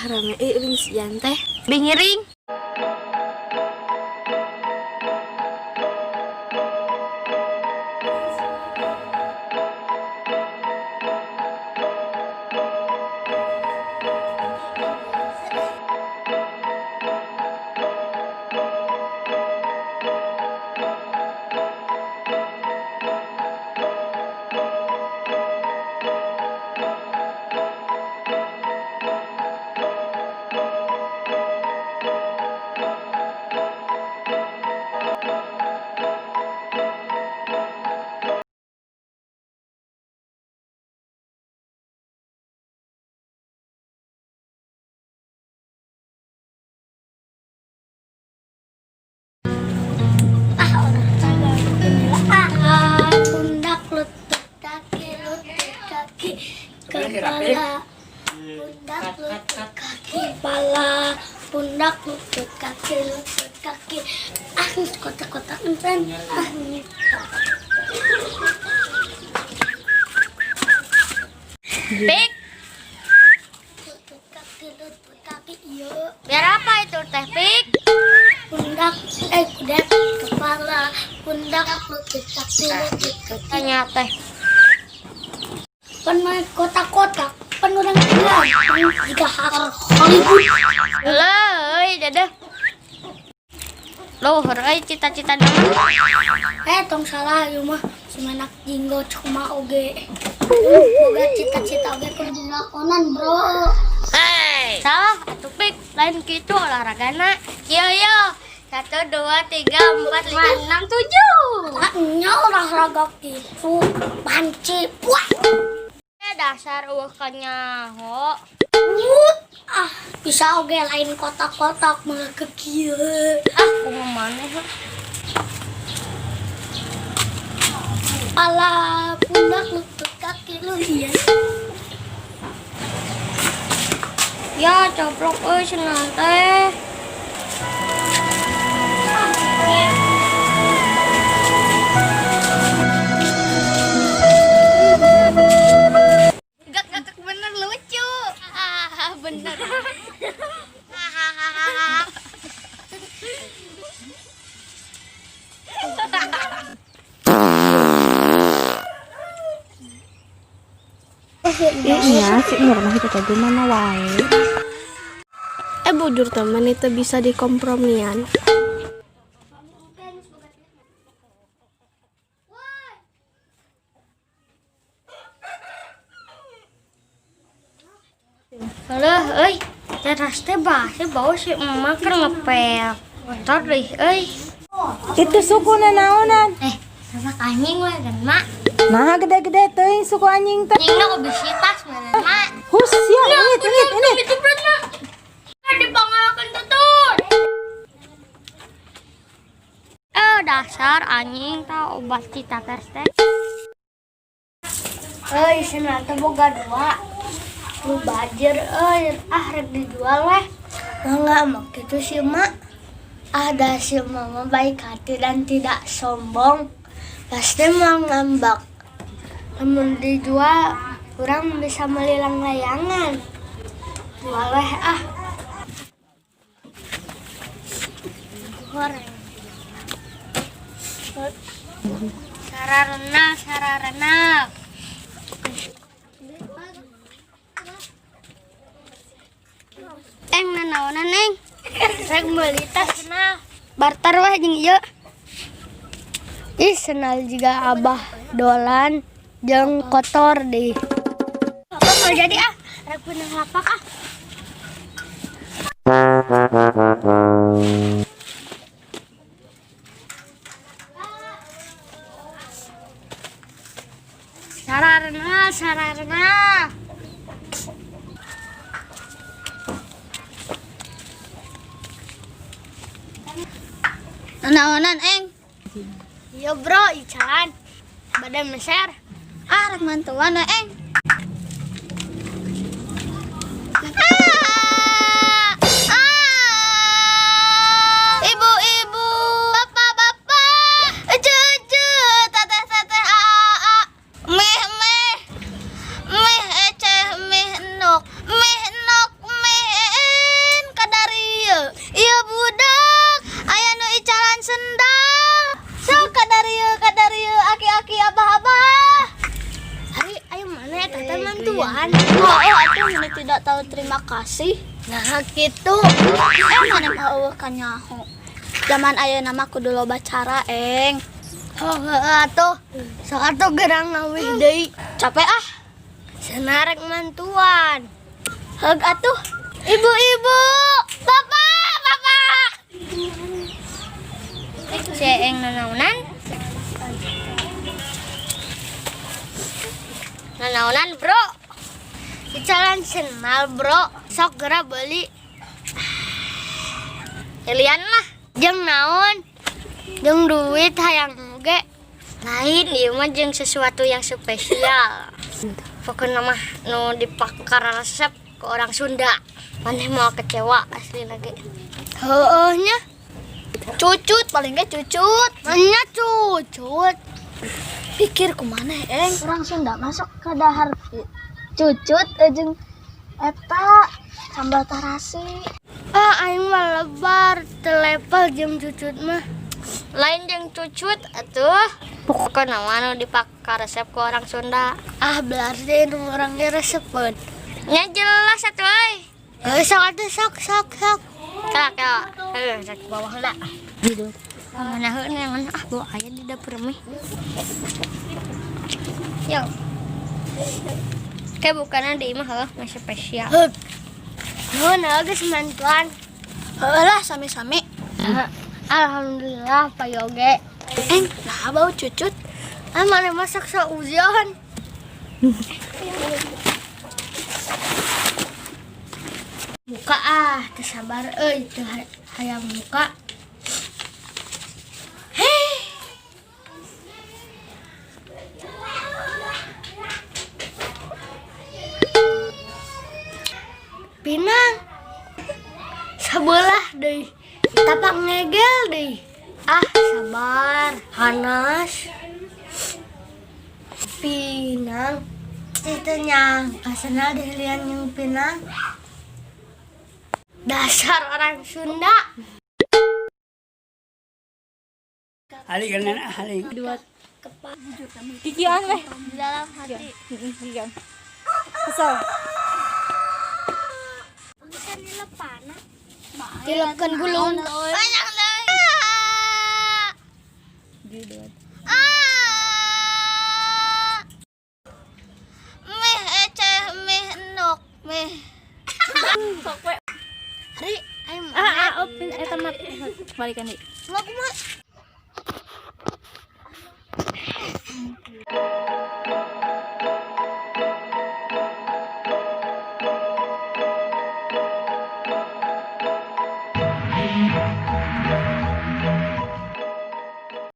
rame ring sian teh. Bingiring. Pundak lutut kaki kepala pundak lutut kaki kepala pundak lutut kaki kotak-kotak entan Pik. lutut kaki iya Biar apa itu teh Pik? pundak kepala pundak lutut kaki Tanya teh. main kotak-kotak orang bilang jika Hollywood Leuy, dadah. Luhur euy cita-cita nama. tong salah ieu mah semenak jinggo cuma oge boga cita-cita oge kudu dilakonan bro. Salah atuh Pik, lain kitu olahragana. Yo. 1 2 3 4 5 6 7. Nya olahraga gitu panci puah Dasar eueuh kanyaho. bisa oge lain kotak-kotak malah ke kieu Kumaha maneh. ala pundak lutut kaki lu iya Ya coplok euy cenah teh. Gak bener lucu. Bener. Iya, si Nur mah itu teh mana wae. Bujur teman itu bisa dikompromian. Alah, euy, teras teh bau si emak keur ngepel. Kotor deui, euy. Itu sukuna naonan? Sama anjing we kan, Mak. Nah, gede-gede teuing suku anjing teh. Anjingna obesitas mana, Mak. Hus ya, ini. Itu berat, Mak. Dipangalakeun tutur. Dasar anjing tah obat cita ters teh. euy cenah teh boga dua lu bajir euy rek dijual weh enggak mah kitu sih mak ada si mama baik hati dan tidak sombong pasti mau ngambak namun dijual kurang bisa melilang layangan jual weh goreng Sararena. Nanaonan Neng? rek meuli tas Barter weh jeung ieu. Senal juga abah dolan jeung kotor deui. apa jadi rek beunang lapak Sararena. Nanaonan Eng? iya bro ican Badan meser. rek mantuan Eng Ibu-ibu, bapak-bapak, cucu, teteh-teteh, meh, eceh, meh nok, bantuan. Oh, atuh ini tidak tahu terima kasih. Nah gitu. Mana mau kan nyaho. Zaman ayeuna mah kudu loba cara, Eng. Oh atuh. Sok atuh gerang ngawih deui. Capek ah. Senarek mantuan. Heug atuh. Ibu-ibu, bapak. Si Eng nanaunan. Nanaunan bro. Icalan senal bro. Sok geura beli. Elian mah. Jeung naon? Jeung duit hayang ge. Lain ieu mah jeung sesuatu yang spesial. Pokoknya mah nu dipakar resep ke orang Sunda. Maneh mau kecewa asli lagi. Heueuh nya. Cucut paling ge cucut. Nya cucut. Pikir kumaneh Eng, orang Sunda masuk ke dahar cucut jeung eta sambal tarasi. Aing mah lebar telepel jeung cucut mah. Lain jeung cucut atuh. Pokoknya mah nu dipakar resep ke orang Sunda. Berarti nu urang ge resepeun. Nya jelas atuh euy. Sok atuh sok. Kak. Cek bawah heula. Gitu. Mana heuh yang mana bawa aya di dapur mah. Yo. Kayak bukannya di imah heuh masih spesial. Nuhun geus mantuan. Heuh lah sami-sami. Alhamdulillah Pak Yoge. Eng, nah bau cucut. Mana masak sauzion. Muka teu sabar euy teu hayang muka. Pinang. Sabelah deui. Tapak ngegel deui. Sabar, Hanas. Pinang. Itu nyang, asana dihilian yang pinang. Dasar orang Sunda. Halik kan halik. Kikian weh. Di dalam hati. Kikian. Kesel. Bisa dilepana. Dilapkeun gulung. Banyak deui. Meh eceh meh endok meh. Hari ayo Opin eta mah balikan deui. Ngok mah.